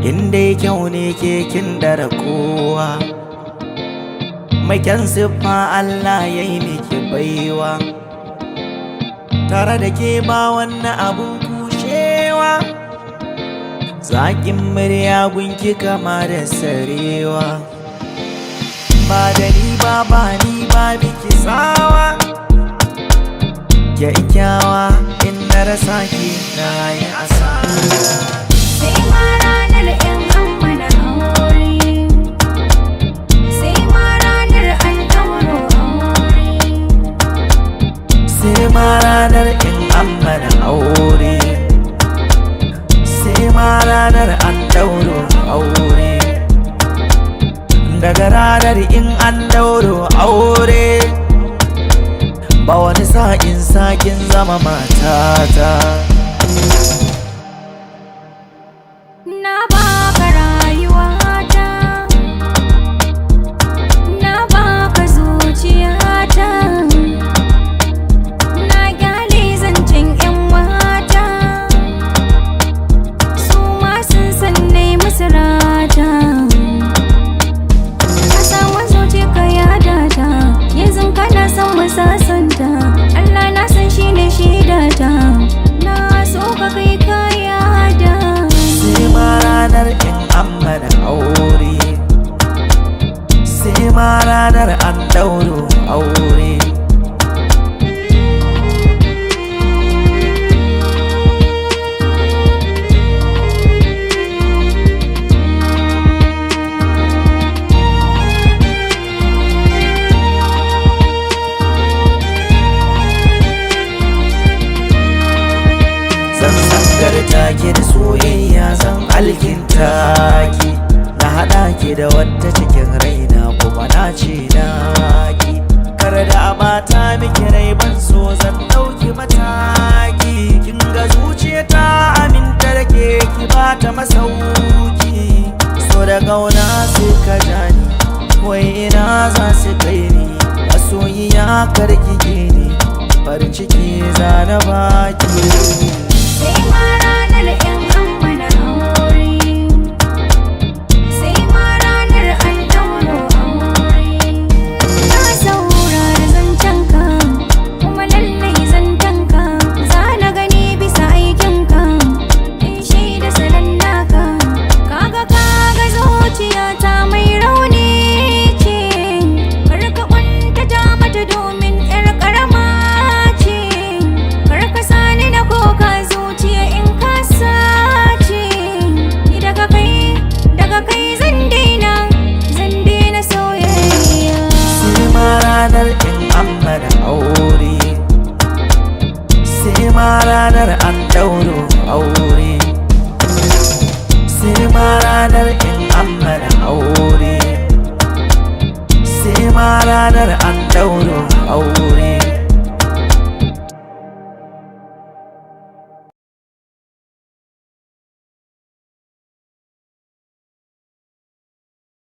Indai kyau ne ke kin dara kowa, mai kyan siffa Allah ya yi miki baiwa, tare da ke ba wannan abun kushewa, zakin murya gunki kama da sarewa, ba da ni ba biki tsawa, kyakkyawa in na rasa ki na yi asara. Sai ma ranar in an mana aure, sai ma ranar an ɗauro aure, sai ma ranar in an mana aure, sai ma ranar an ɗauro aure, daga ranar in an ɗauro aure, ba wani sa'in sakin zama matata. na baka rayuwata, na baka zuciyata, na gyale zancen 'yan mata, su ma sun san nai musu rata, ka samu zuci ka yada ta, yanzu kana son mu sasanta, Allah na san shi ne shaidata, na so ka kai kaya da Sai ma ranar in an mana aure, sai ma ranar an ɗauro aure, zan sangarta ki da soyayya, zan alkinta ki, na haɗa ki da wata cikin raina kuma na ce na ki, kar da bata miki rai ban so zan ɗauki mataki, kin ga zuciya ta aminta da ke ki bata masauki, so da ƙauna sai ka jani, wai ina za su kai ni, masoyiya karki ni, farin ciki za na baki. sai ma ranar in an mana aure, sai ma ranar an ɗauro aure, na saurari zancenka kuma lallai zancenka, za na gani bisa aikinka, in shaida salon naka, kaga zuciyata mai rauni ce, kar ka ƙuntata mata domin 'yar ƙarama ce, kar ka sani na koka zuciya in ka sace, ni daga kai zan daina soyayya. Sai ma ranar in an mana aure, sai ma ranar an ɗauro aure, sai ma ranar in an mana aure, sai ma ranar an ɗauro aure.